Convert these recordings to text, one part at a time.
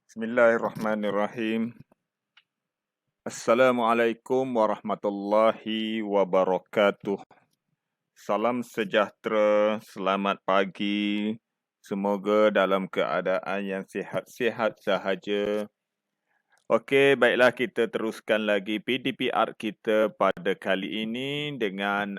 Bismillahirrahmanirrahim. Assalamualaikum warahmatullahi wabarakatuh. Salam sejahtera, selamat pagi. Semoga dalam keadaan yang sihat-sihat sahaja. Okey, baiklah kita teruskan lagi PDPR kita pada kali ini dengan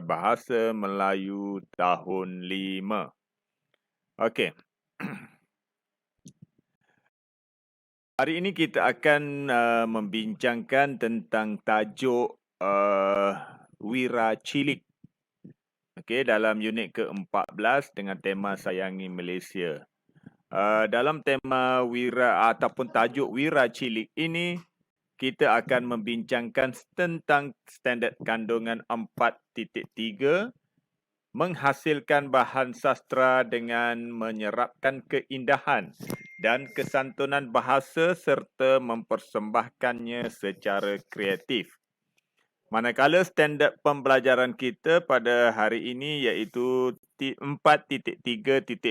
bahasa Melayu tahun 5. Okey. Hari ini kita akan membincangkan tentang tajuk Wira Cilik. Okey, dalam unit ke-14 dengan tema Sayangi Malaysia. Dalam tema Wira ataupun tajuk Wira Cilik ini, kita akan membincangkan tentang standard kandungan 4.3, menghasilkan bahan sastra dengan menyerapkan keindahan dan kesantunan bahasa serta mempersembahkannya secara kreatif. Manakala standard pembelajaran kita pada hari ini iaitu 4.3.2,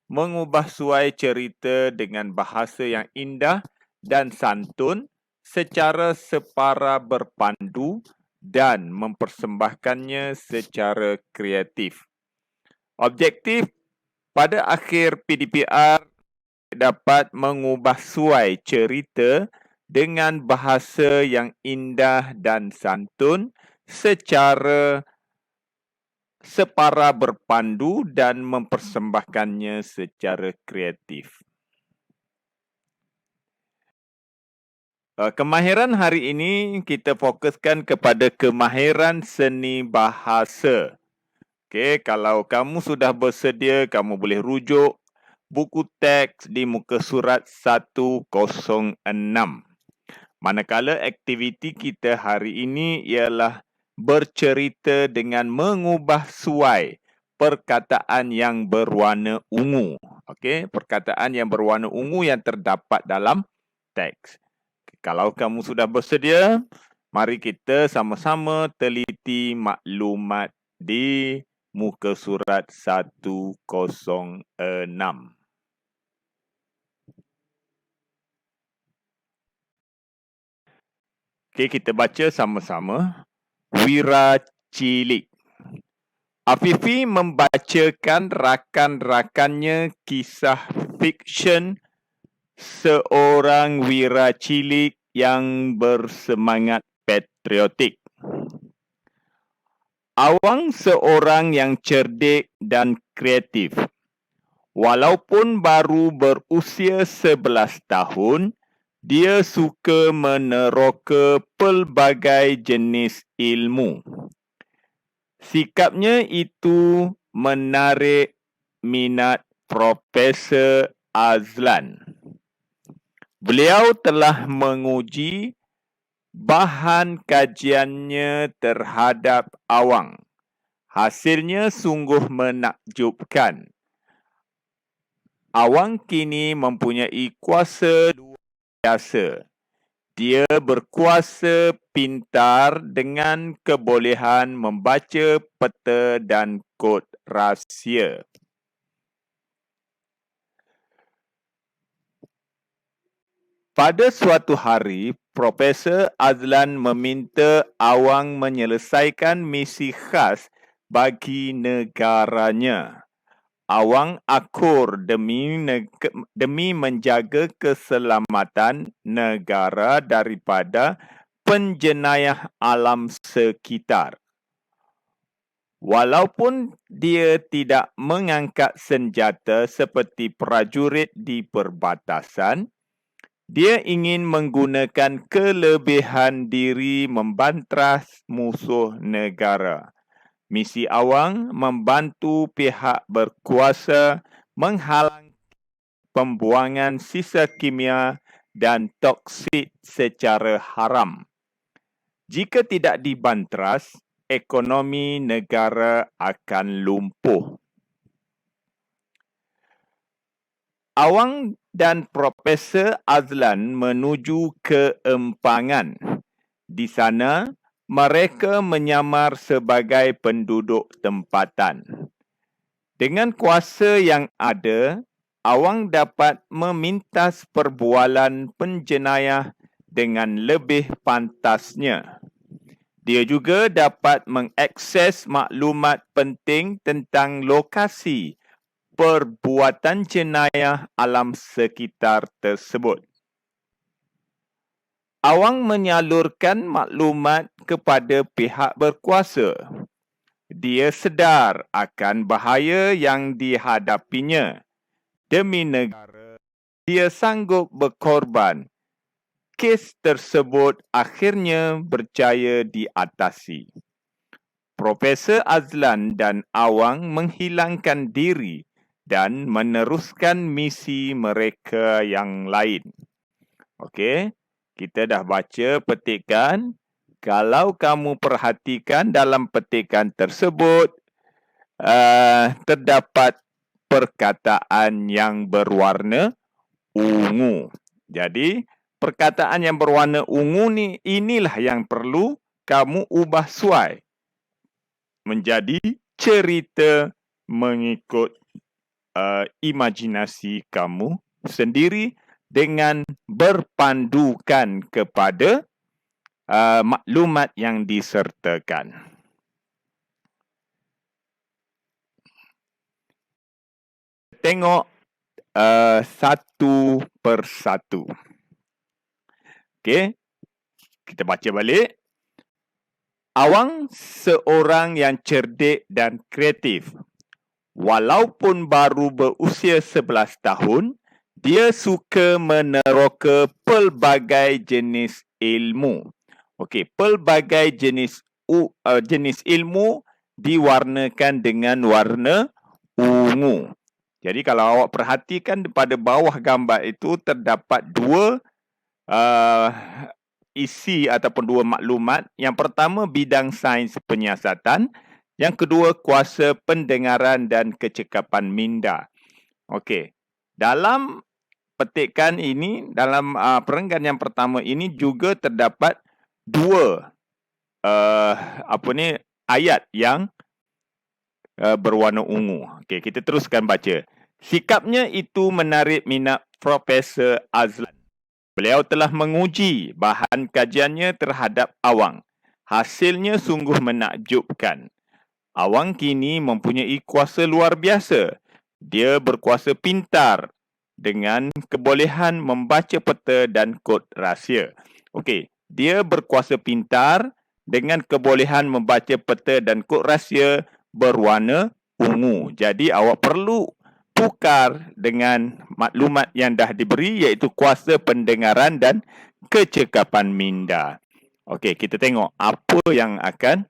mengubah suai cerita dengan bahasa yang indah dan santun secara separa berpandu dan mempersembahkannya secara kreatif. Objektif pada akhir PDPR dapat mengubah suai cerita dengan bahasa yang indah dan santun secara separa berpandu dan mempersembahkannya secara kreatif. Kemahiran hari ini kita fokuskan kepada kemahiran seni bahasa. Okey, kalau kamu sudah bersedia, kamu boleh rujuk buku teks di muka surat 106. Manakala aktiviti kita hari ini ialah bercerita dengan mengubah suai perkataan yang berwarna ungu. Okey, perkataan yang berwarna ungu yang terdapat dalam teks. Kalau kamu sudah bersedia, mari kita sama-sama teliti maklumat di muka surat 106. Okey, kita baca sama-sama. Wira Cilik. Afifi membacakan rakan-rakannya kisah fiksyen seorang wira cilik yang bersemangat patriotik. Awang seorang yang cerdik dan kreatif. Walaupun baru berusia 11 tahun, dia suka meneroka pelbagai jenis ilmu. Sikapnya itu menarik minat Profesor Azlan. Beliau telah menguji bahan kajiannya terhadap awang. Hasilnya sungguh menakjubkan. Awang kini mempunyai kuasa luar biasa. Dia berkuasa pintar dengan kebolehan membaca peta dan kod rahsia. Pada suatu hari, Profesor Azlan meminta awang menyelesaikan misi khas bagi negaranya. Awang akur demi menjaga keselamatan negara daripada penjenayah alam sekitar. Walaupun dia tidak mengangkat senjata seperti prajurit di perbatasan, dia ingin menggunakan kelebihan diri membantras musuh negara. Misi awang membantu pihak berkuasa menghalang pembuangan sisa kimia dan toksik secara haram. Jika tidak dibantras, ekonomi negara akan lumpuh. Awang dan Profesor Azlan menuju ke Empangan. Di sana, mereka menyamar sebagai penduduk tempatan. Dengan kuasa yang ada, awang dapat memintas perbualan penjenayah dengan lebih pantasnya. Dia juga dapat mengakses maklumat penting tentang lokasi perbuatan jenayah alam sekitar tersebut. Awang menyalurkan maklumat kepada pihak berkuasa. Dia sedar akan bahaya yang dihadapinya. Demi negara, dia sanggup berkorban. Kes tersebut akhirnya berjaya diatasi. Profesor Azlan dan Awang menghilangkan diri dan meneruskan misi mereka yang lain. Okey, kita dah baca petikan. Kalau kamu perhatikan dalam petikan tersebut, terdapat perkataan yang berwarna ungu. Jadi, perkataan yang berwarna ungu ni, inilah yang perlu kamu ubah suai menjadi cerita mengikut imajinasi kamu sendiri dengan berpandukan kepada maklumat yang disertakan. Tengok satu persatu. Okey, kita baca balik. Awang seorang yang cerdik dan kreatif. Walaupun baru berusia 11 tahun, dia suka meneroka pelbagai jenis ilmu. Okey, pelbagai jenis ilmu diwarnakan dengan warna ungu. Jadi kalau awak perhatikan pada bawah gambar itu terdapat dua isi ataupun dua maklumat. Yang pertama, bidang sains penyiasatan. Yang kedua, kuasa pendengaran dan kecekapan minda. Okey. Dalam petikan ini, dalam perenggan yang pertama ini juga terdapat dua ayat yang berwarna ungu. Okey, kita teruskan baca. Sikapnya itu menarik minat Profesor Azlan. Beliau telah menguji bahan kajiannya terhadap Awang. Hasilnya sungguh menakjubkan. Awang kini mempunyai kuasa luar biasa. Dia berkuasa pintar dengan kebolehan membaca peta dan kod rahsia. Okey, dia berkuasa pintar dengan kebolehan membaca peta dan kod rahsia berwarna ungu. Jadi awak perlu tukar dengan maklumat yang dah diberi, iaitu kuasa pendengaran dan kecekapan minda. Okey, kita tengok apa yang akan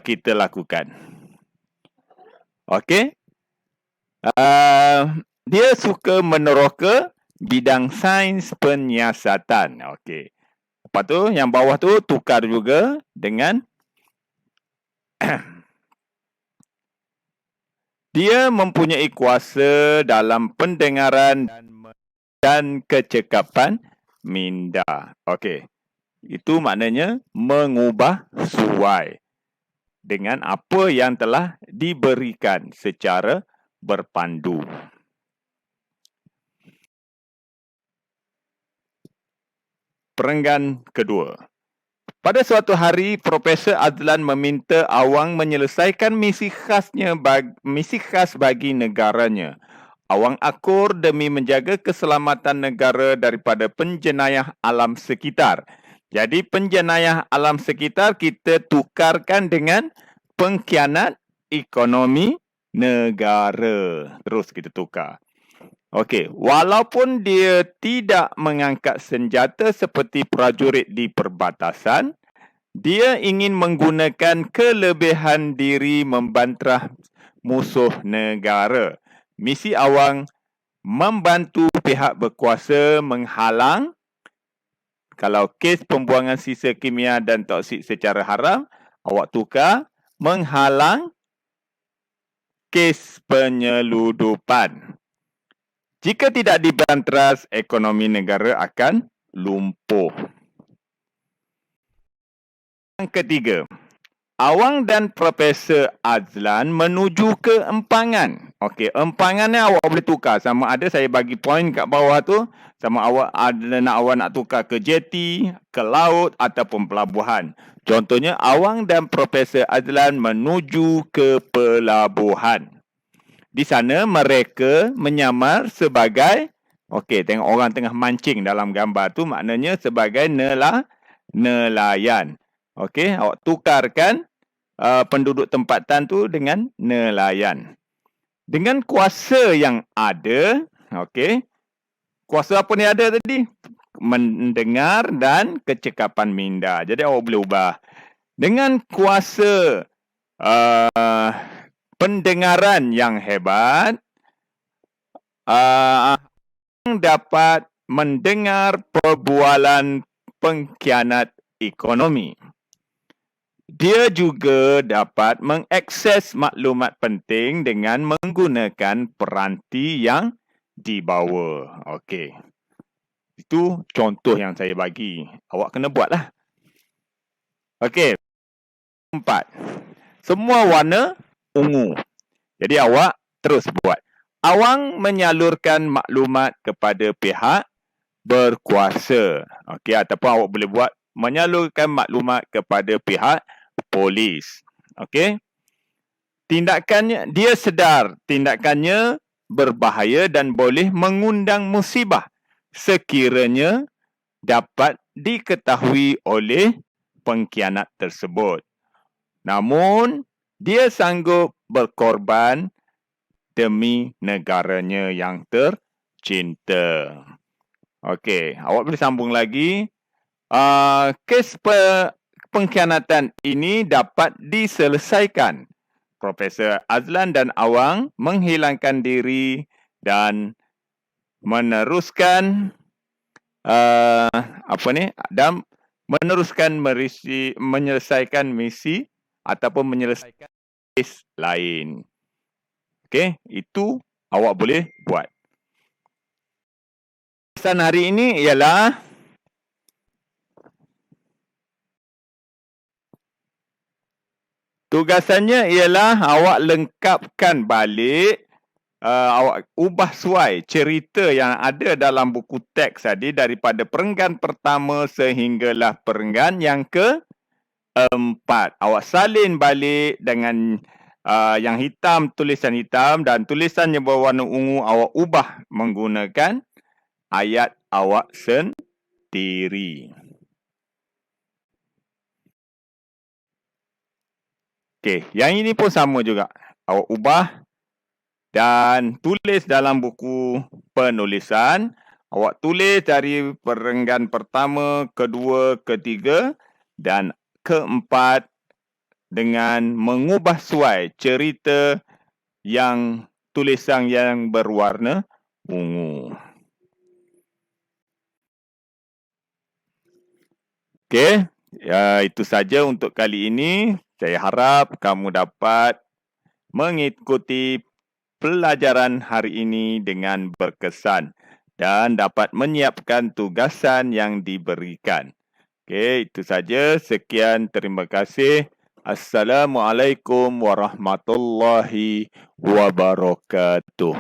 kita lakukan. Okey. Dia suka meneroka bidang sains penyiasatan. Okey. Lepas tu yang bawah tu tukar juga dengan dia mempunyai kuasa dalam pendengaran dan kecekapan minda. Okey. Itu maknanya mengubah suai dengan apa yang telah diberikan secara berpandu. Perenggan kedua. Pada suatu hari, Profesor Azlan meminta Awang menyelesaikan misi khas bagi negaranya. Awang akur demi menjaga keselamatan negara daripada penjenayah alam sekitar. Jadi penjenayah alam sekitar kita tukarkan dengan pengkhianat ekonomi negara. Terus kita tukar. Okey, walaupun dia tidak mengangkat senjata seperti prajurit di perbatasan, dia ingin menggunakan kelebihan diri membantah musuh negara. Misi Awang membantu pihak berkuasa menghalang kalau kes pembuangan sisa kimia dan toksik secara haram, awak tukar menghalang kes penyeludupan. Jika tidak dibanteras, ekonomi negara akan lumpuh. Yang ketiga, Awang dan Profesor Azlan menuju ke Empangan. Okey, Empangan ni awak boleh tukar. Sama ada saya bagi poin kat bawah tu, sama awak nak tukar ke jeti, ke laut ataupun pelabuhan. Contohnya, Awang dan Profesor Azlan menuju ke pelabuhan. Di sana mereka menyamar sebagai, okey, tengok orang tengah mancing dalam gambar tu, maknanya sebagai nelayan. Okey, awak tukarkan penduduk tempatan tu dengan nelayan. Dengan kuasa yang ada, okey, kuasa apa ni ada tadi? Mendengar dan kecekapan minda. Jadi awak boleh ubah. Dengan kuasa pendengaran yang hebat, dapat mendengar perbualan pengkhianat ekonomi. Dia juga dapat mengakses maklumat penting dengan menggunakan peranti yang dibawa. Okey. Itu contoh yang saya bagi. Awak kena buatlah. Okey. 4. Semua warna ungu. Jadi awak terus buat. Awang menyalurkan maklumat kepada pihak berkuasa. Okey, ataupun awak boleh buat menyalurkan maklumat kepada pihak polis. Okey. Tindakannya, dia sedar tindakannya berbahaya dan boleh mengundang musibah sekiranya dapat diketahui oleh pengkhianat tersebut. Namun, dia sanggup berkorban demi negaranya yang tercinta. Okey, awak boleh sambung lagi. Kes pengkhianatan ini dapat diselesaikan. Profesor Azlan dan Awang menghilangkan diri dan meneruskan dan meneruskan menyelesaikan misi ataupun menyelesaikan kes lain. Okey, itu awak boleh buat. Pesan hari ini ialah tugasannya ialah awak lengkapkan balik, awak ubah suai cerita yang ada dalam buku teks tadi daripada perenggan pertama sehinggalah perenggan yang ke-4. Awak salin balik dengan yang hitam, tulisan hitam, dan tulisan yang berwarna ungu awak ubah menggunakan ayat awak sendiri. Okey, yang ini pun sama juga. Awak ubah dan tulis dalam buku penulisan. Awak tulis dari perenggan pertama, kedua, ketiga dan keempat dengan mengubah suai cerita yang tulisan yang berwarna ungu. Okey, itu saja untuk kali ini. Saya harap kamu dapat mengikuti pelajaran hari ini dengan berkesan dan dapat menyiapkan tugasan yang diberikan. Okey, itu saja. Sekian, terima kasih. Assalamualaikum warahmatullahi wabarakatuh.